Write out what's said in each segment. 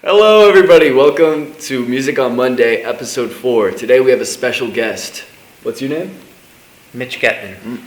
Hello, everybody. Welcome to Music on Monday, episode 4. Today we have a special guest. What's your name? Mitch Gettman.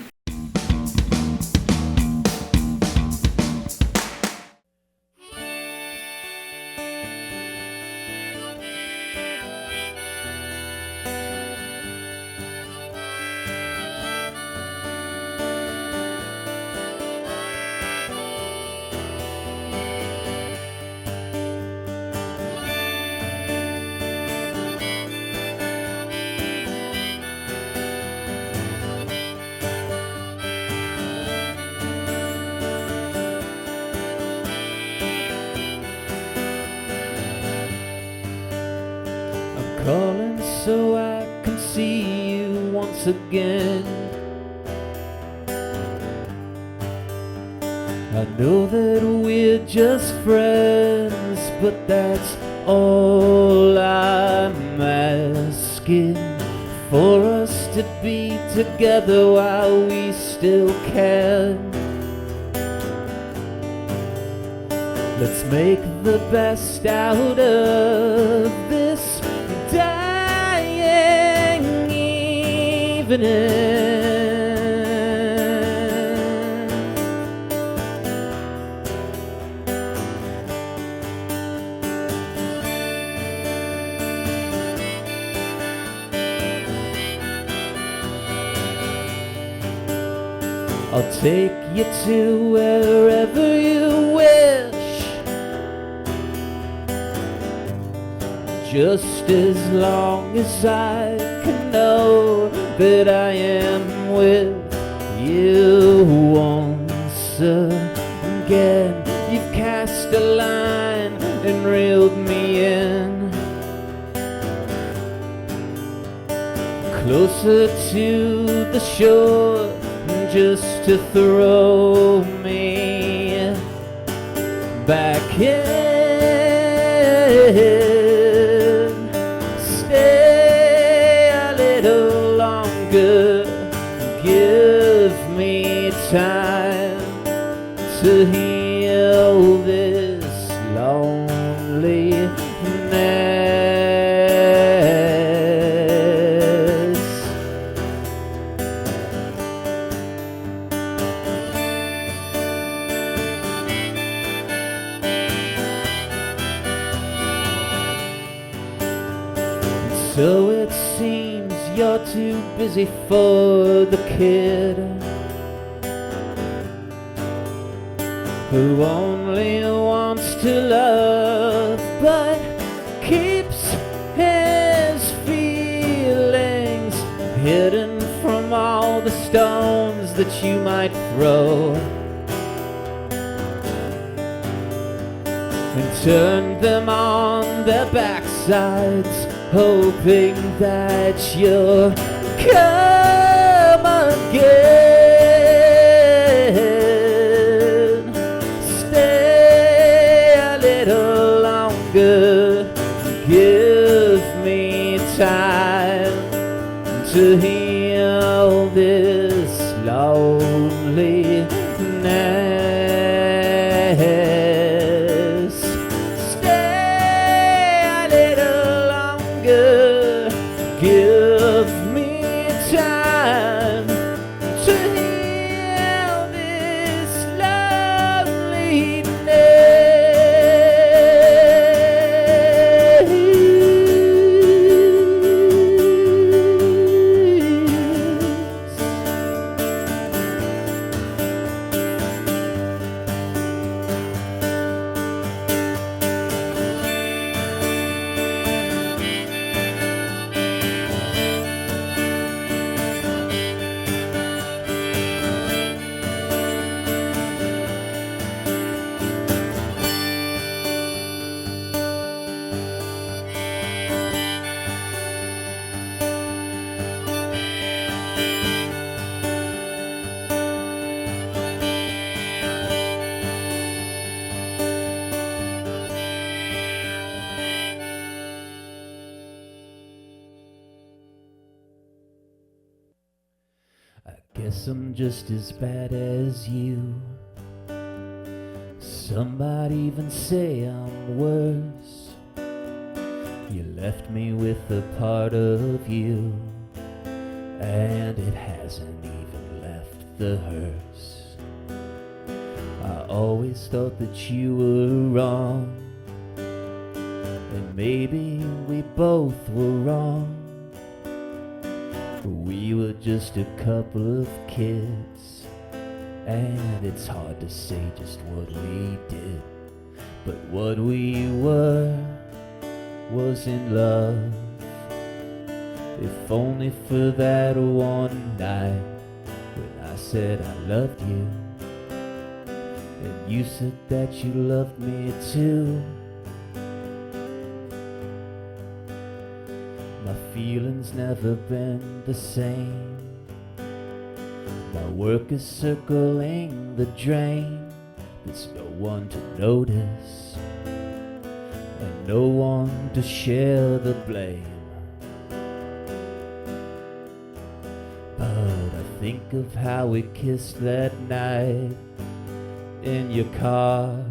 Calling so I can see you once again. I know that we're just friends, but that's all I'm asking. For us to be together while we still can. Let's make the best out of this dying evening. I'll take you to wherever you wish, just as long as I can know that I am with you once again. You've cast a line and reeled me in, closer to the shore, just to throw me back in. Give me time to heal this loneliness. So it seems you're too busy for the kid who only wants to love but keeps his feelings hidden from all the stones that you might throw, and turn them on their backsides, hoping that you'll come again. Stay a little longer, give me time to heal this loneliness. Give me time to heal this loneliness. Guess I'm just as bad as you. Some might even say I'm worse. left me with a part of you, and it hasn't even left the hearse. I always thought that you were wrong, and maybe we both were wrong. We were just a couple of kids, and it's hard to say just what we did. But what we were was in love. If only for that one night when I said I loved you, and you said that you loved me too. My feelings never been the same. My work is circling the drain. There's no one to notice, and no one to share the blame. But I think of how we kissed that night in your car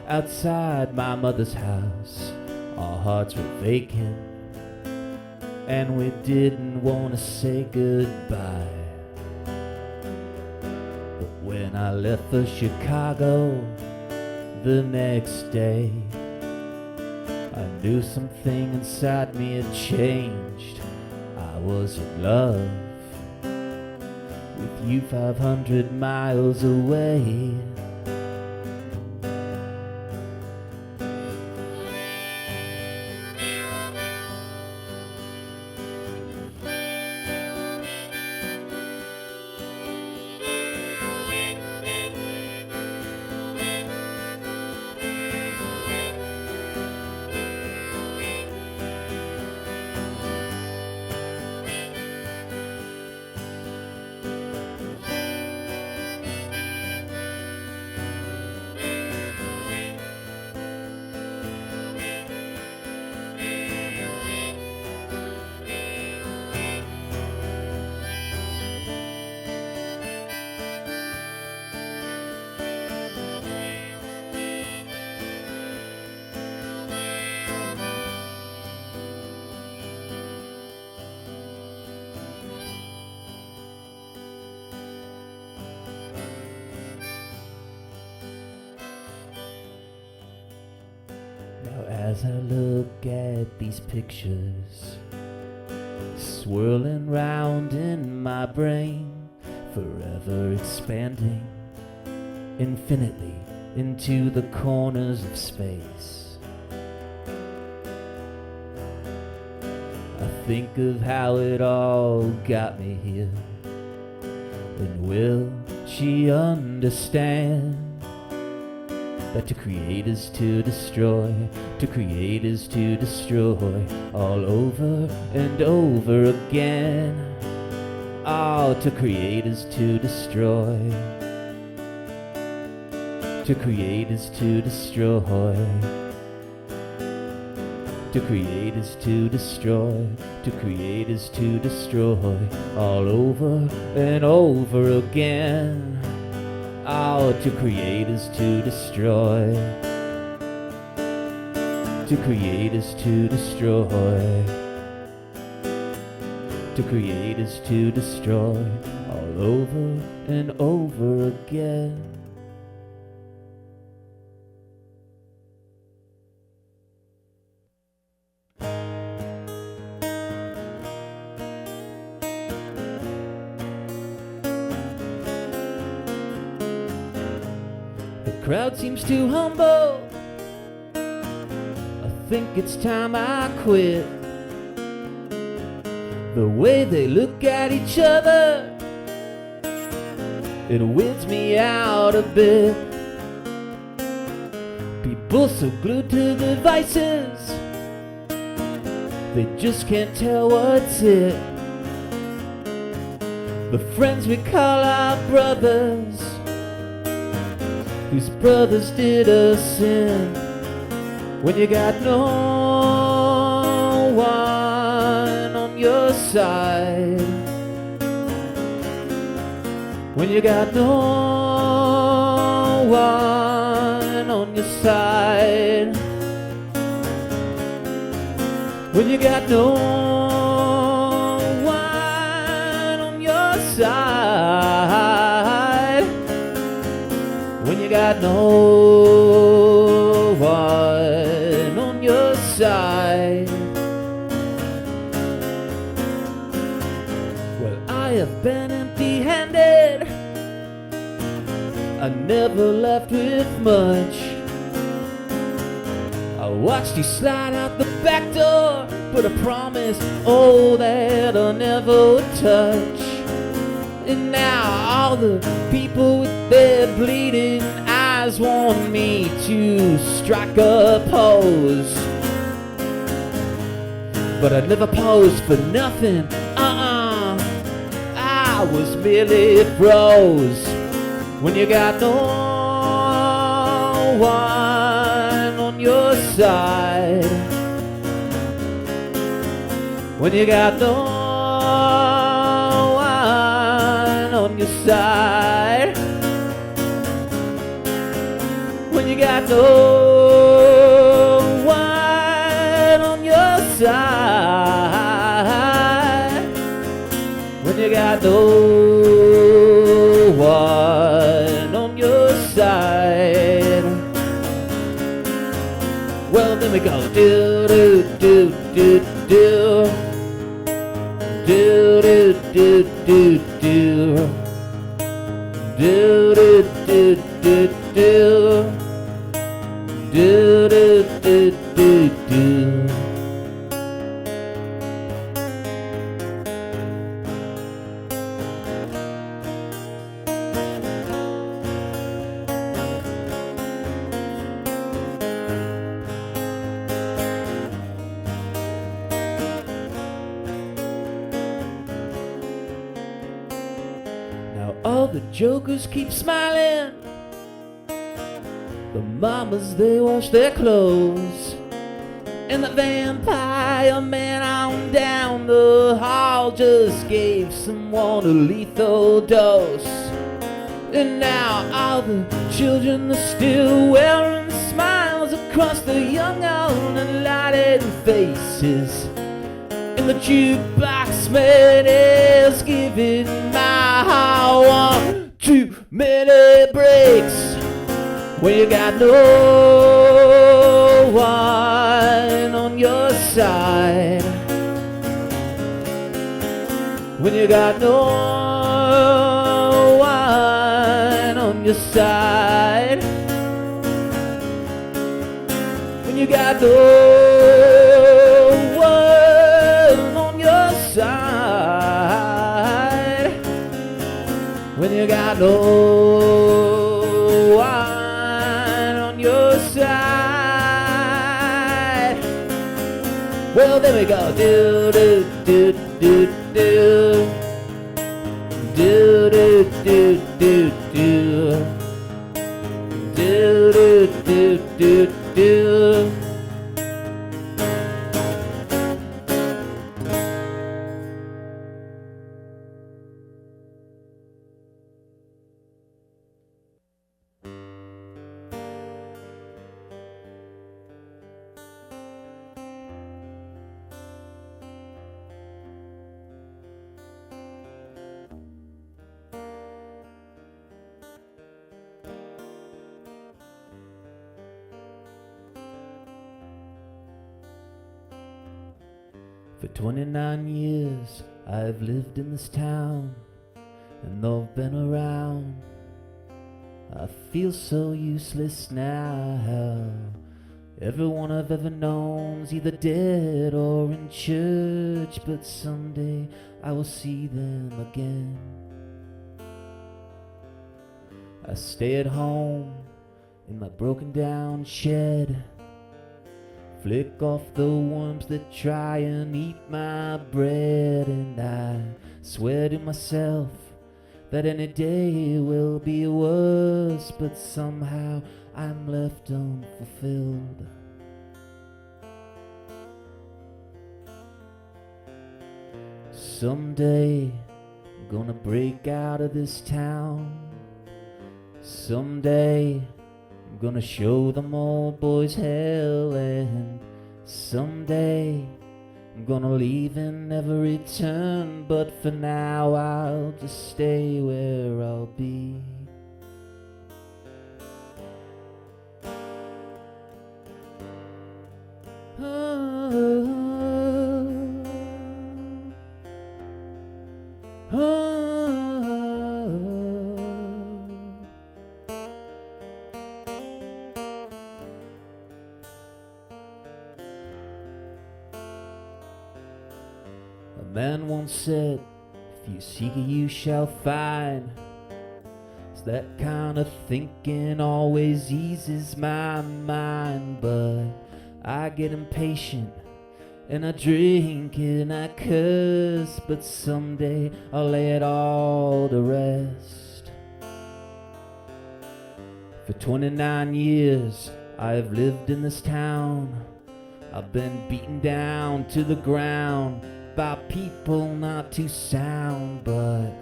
outside my mother's house. Our hearts were vacant, and we didn't want to say goodbye. But when I left for Chicago the next day, I knew something inside me had changed. I was in love with you 500 miles away. As I look at these pictures swirling round in my brain, forever expanding infinitely into the corners of space, I think of how it all got me here. And will she understand that to create is to destroy, to create is to destroy, all over and over again. Oh, to create is to destroy, to create is to destroy, to create is to destroy, to create is to destroy, all over and over again. Oh, to create is to destroy, to create is to destroy, to create is to destroy, all over and over again. The crowd seems too humble. I think it's time I quit. The way they look at each other, it weirds me out a bit. People so glued to their devices, they just can't tell what's it. The friends we call our brothers, whose brothers did us in. When you got no one on your side, when you got no one on your side, when you got no one on your side, when you got no one on your side. Well, I have been empty-handed, I never left with much. I watched you slide out the back door, but I promised, oh, that I never would touch. And now all the people with their bleeding eyes want me to strike a pose, but I'd never pose for nothing. I was merely froze. When you got no one on your side, when you got no one on your side, when you got no one on your side, when you got no one on your side. Well, then we go do do do do do do do do do do do do do do do do do do do. All the jokers keep smiling, the mamas they wash their clothes, and the vampire man on down the hall just gave someone a lethal dose. And now all the children are still wearing smiles across the young old and lighted faces, and the jukebox man is giving my heart one too many breaks. When you got no one on your side, when you got no one on your side, when you got no one on your side, when you got no one on your side. Well, there we go. Do do do do do do do do do do do do do do. For 29 years I've lived in this town, and though I've been around, I feel so useless now. Everyone I've ever known's either dead or in church, but someday I will see them again. I stay at home in my broken down shed, flick off the worms that try and eat my bread, and I swear to myself that any day will be worse, but somehow I'm left unfulfilled. Someday I'm gonna break out of this town. Someday I'm gonna show them old boys hell, and someday I'm gonna leave and never return, but for now I'll just stay where I'll be. A man once said, if you seek it you shall find. It's that kind of thinking always eases my mind, but I get impatient and I drink and I curse, but someday I'll lay it all to rest. For 29 years I have lived in this town. I've been beaten down to the ground by people not too sound, but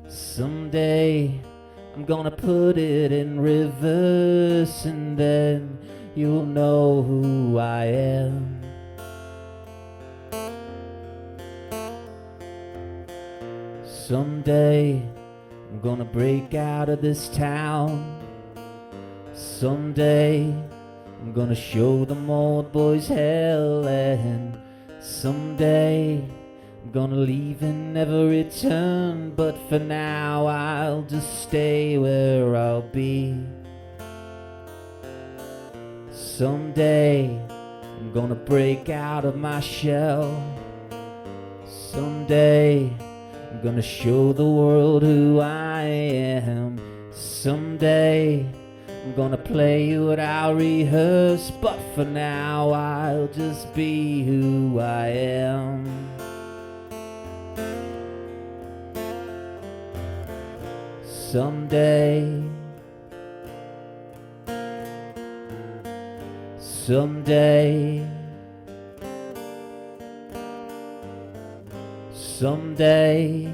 someday I'm gonna put it in reverse, and then you'll know who I am. Someday I'm gonna break out of this town. Someday I'm gonna show them old boys hell, and someday I'm gonna leave and never return, but for now I'll just stay where I'll be. Someday I'm gonna break out of my shell. Someday I'm gonna show the world who I am. Someday I'm gonna play what I'll rehearse, but for now I'll just be who I am. Someday, someday, someday,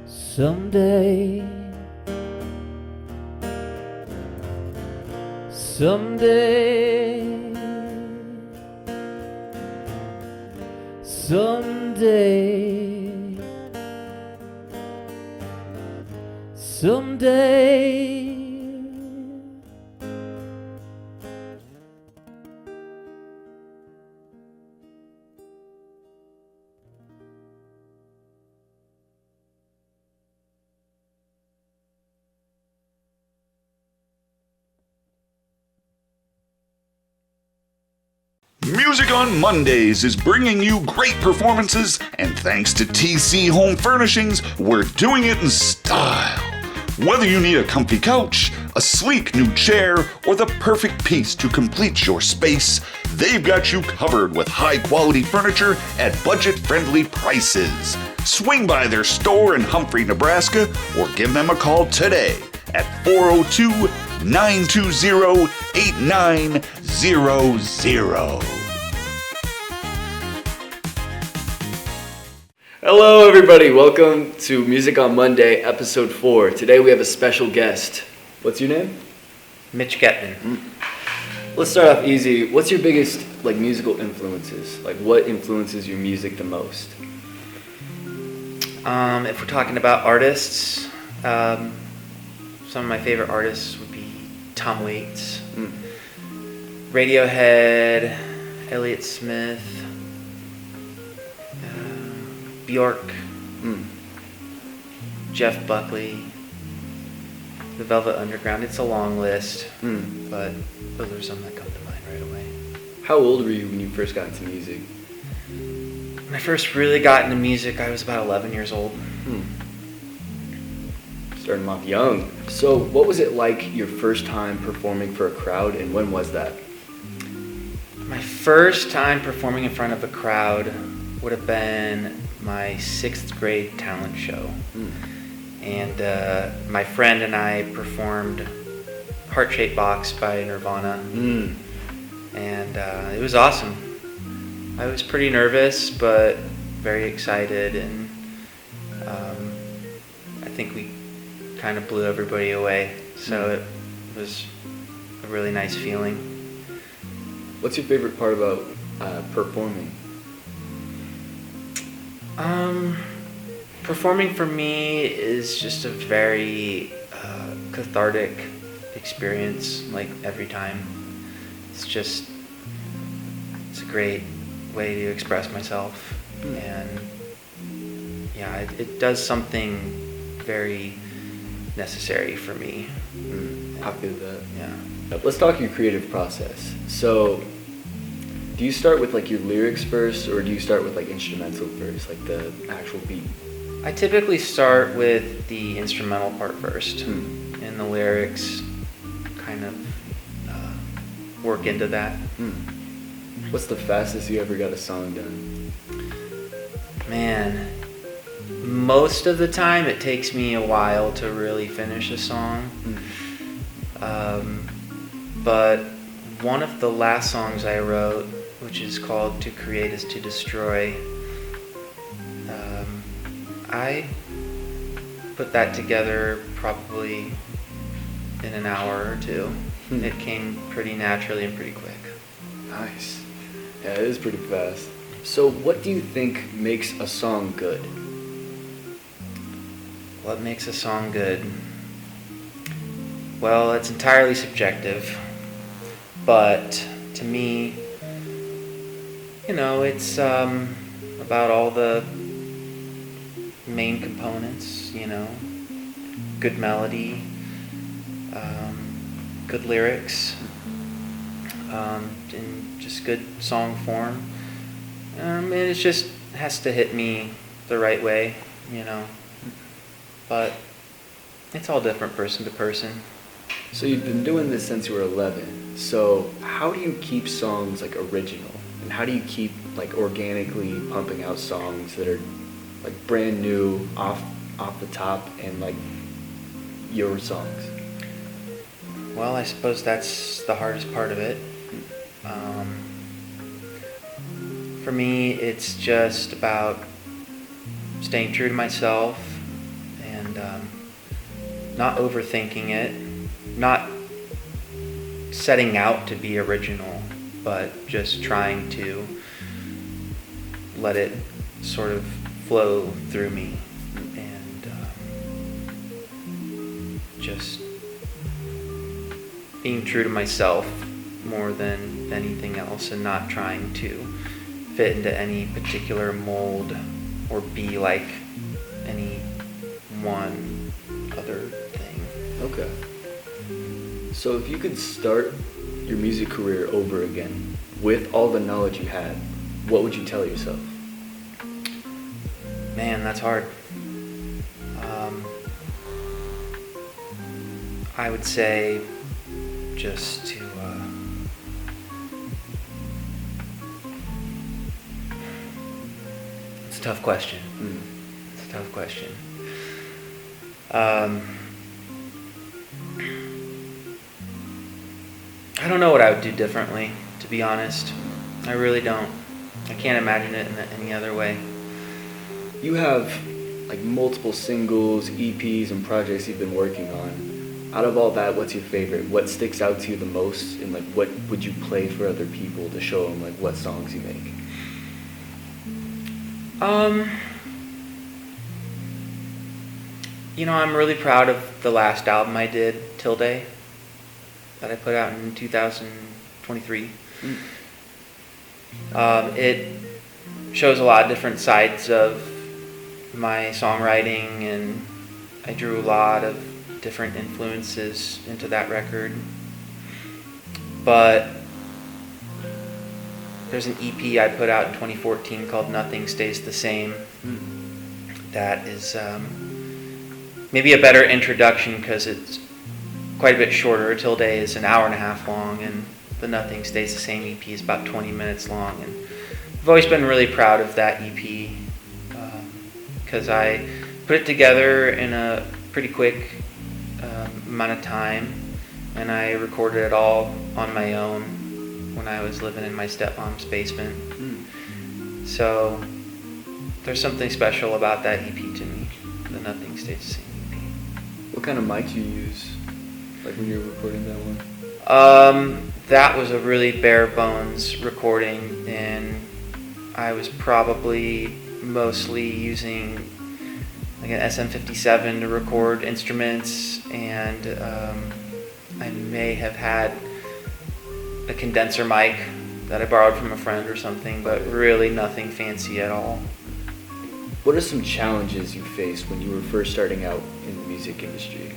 someday, someday, someday, someday. Music on Mondays is bringing you great performances, and thanks to TC Home Furnishings, we're doing it in style. Whether you need a comfy couch, a sleek new chair, or the perfect piece to complete your space, they've got you covered with high-quality furniture at budget-friendly prices. Swing by their store in Humphrey, Nebraska, or give them a call today at 402-920-8900. Hello, everybody. Welcome to Music on Monday, episode 4. Today we have a special guest. What's your name? Mitch Gettman. Let's start off easy. What's your biggest musical influences? What influences your music the most? If we're talking about artists, some of my favorite artists would be Tom Waits, Radiohead, Elliott Smith, Bjork, Jeff Buckley, the Velvet Underground. It's a long list, but those are some that come to mind right away. How old were you when you first got into music? When I first really got into music, I was about 11 years old. Starting off young. So what was it like your first time performing for a crowd, and when was that? My first time performing in front of a crowd would have been my 6th grade talent show. And my friend and I performed Heart-Shaped Box by Nirvana. And it was awesome. I was pretty nervous, but very excited, and I think we kind of blew everybody away. So it was a really nice feeling. What's your favorite part about performing? Performing for me is just a very cathartic experience, like every time. It's a great way to express myself, and yeah, it does something very necessary for me. I feel that. Yeah. Let's talk your creative process. So, do you start with like your lyrics first, or do you start with like instrumental first, like the actual beat? I typically start with the instrumental part first, and the lyrics kind of work into that. What's the fastest you ever got a song done? Man, most of the time it takes me a while to really finish a song. But one of the last songs I wrote, which is called "To Create Is to Destroy," I put that together probably in an hour or two. It came pretty naturally and pretty quick. Nice. Yeah, it is pretty fast. So what do you think makes a song good? What makes a song good? Well, it's entirely subjective, but to me, it's about all the main components, good melody, good lyrics, and just good song form. And it just has to hit me the right way, but it's all different person to person. So you've been doing this since you were 11. So how do you keep songs like original? And how do you keep like organically pumping out songs that are like brand new off the top and like your songs? Well, I suppose that's the hardest part of it. For me, it's just about staying true to myself and not overthinking it, not setting out to be original, but just trying to let it sort of flow through me, and just being true to myself more than anything else, and not trying to fit into any particular mold or be like any one other thing. Okay. So if you could start your music career over again with all the knowledge you had, what would you tell yourself? Man, that's hard. I would say just to it's a tough question. It's a tough question. I don't know what I would do differently, to be honest. I really don't. I can't imagine it in any other way. You have like multiple singles, EPs, and projects you've been working on. Out of all that, what's your favorite? What sticks out to you the most? And like, what would you play for other people to show them like what songs you make? I'm really proud of the last album I did, Till Day, that I put out in 2023. It shows a lot of different sides of my songwriting, and I drew a lot of different influences into that record. But there's an EP I put out in 2014 called Nothing Stays the Same. That is maybe a better introduction because it's quite a bit shorter. Till Day is an hour and a half long, and the Nothing Stays the Same EP is about 20 minutes long. And I've always been really proud of that EP because I put it together in a pretty quick amount of time, and I recorded it all on my own when I was living in my stepmom's basement. So there's something special about that EP to me, the Nothing Stays the Same EP. What kind of mic do you use, like when you're recording that one? that was a really bare bones recording, and I was probably mostly using like an SM57 to record instruments, and I may have had a condenser mic that I borrowed from a friend or something, but really nothing fancy at all. What are some challenges you faced when you were first starting out in the music industry?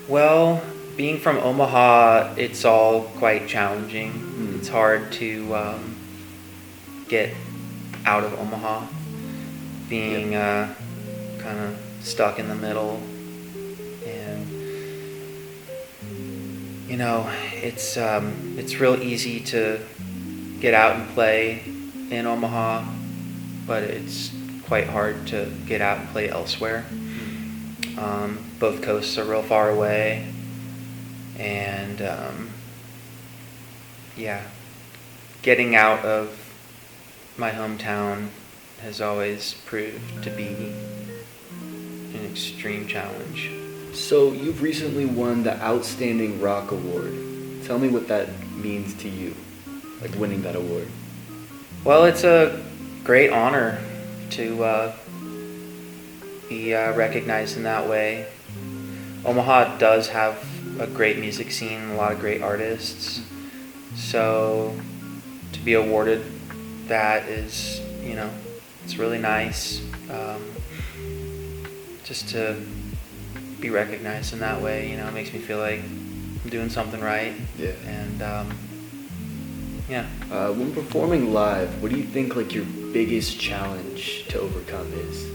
Well, being from Omaha, it's all quite challenging. It's hard to get out of Omaha, being kind of stuck in the middle. And you know, it's real easy to get out and play in Omaha, but it's quite hard to get out and play elsewhere. Both coasts are real far away, and getting out of my hometown has always proved to be an extreme challenge. So you've recently won the Outstanding Rock Award. Tell me what that means to you, like winning that award. Well, it's a great honor to be recognized in that way. Omaha does have a great music scene, a lot of great artists. So to be awarded that is, it's really nice. Just to be recognized in that way, it makes me feel like I'm doing something right. Yeah. And when performing live, what do you think like your biggest challenge to overcome is?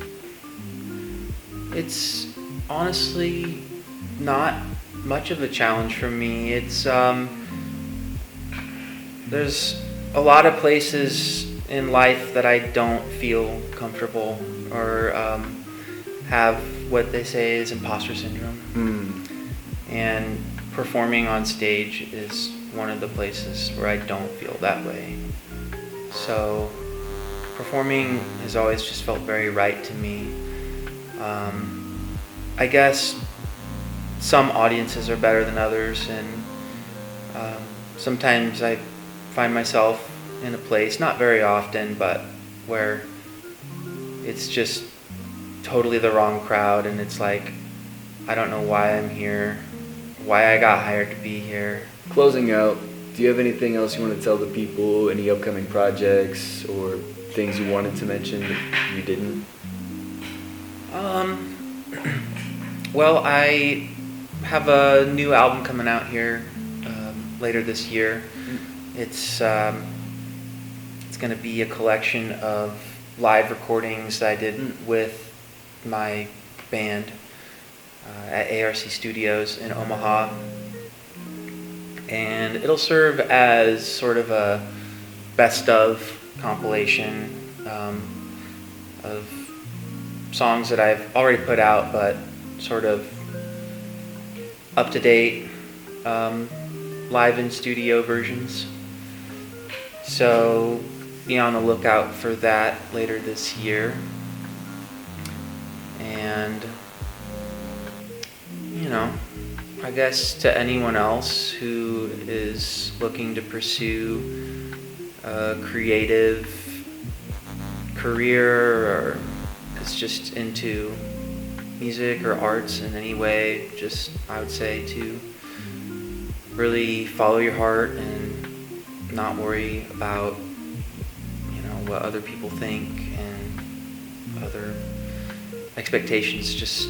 It's honestly not much of a challenge for me. It's there's a lot of places in life that I don't feel comfortable or have what they say is imposter syndrome. And performing on stage is one of the places where I don't feel that way. So performing has always just felt very right to me. I guess some audiences are better than others, and sometimes I find myself in a place, not very often, but where it's just totally the wrong crowd, and it's like, I don't know why I'm here, why I got hired to be here. Closing out, do you have anything else you want to tell the people, any upcoming projects or things you wanted to mention that you didn't? Well, I have a new album coming out here later this year. It's going to be a collection of live recordings that I did with my band at ARC Studios in Omaha. And it'll serve as sort of a best of compilation of songs that I've already put out, but sort of up to date live in studio versions. So be on the lookout for that later this year. And I guess to anyone else who is looking to pursue a creative career or is just into music or arts in any way, I would say to really follow your heart and not worry about what other people think and other expectations. Just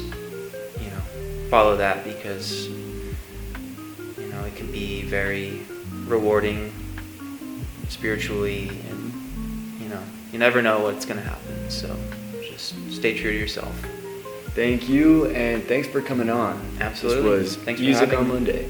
follow that, because it can be very rewarding spiritually, and you never know what's going to happen, so just stay true to yourself. Thank you, and thanks for coming on. Absolutely. This was Thanks for Music having on me. Monday.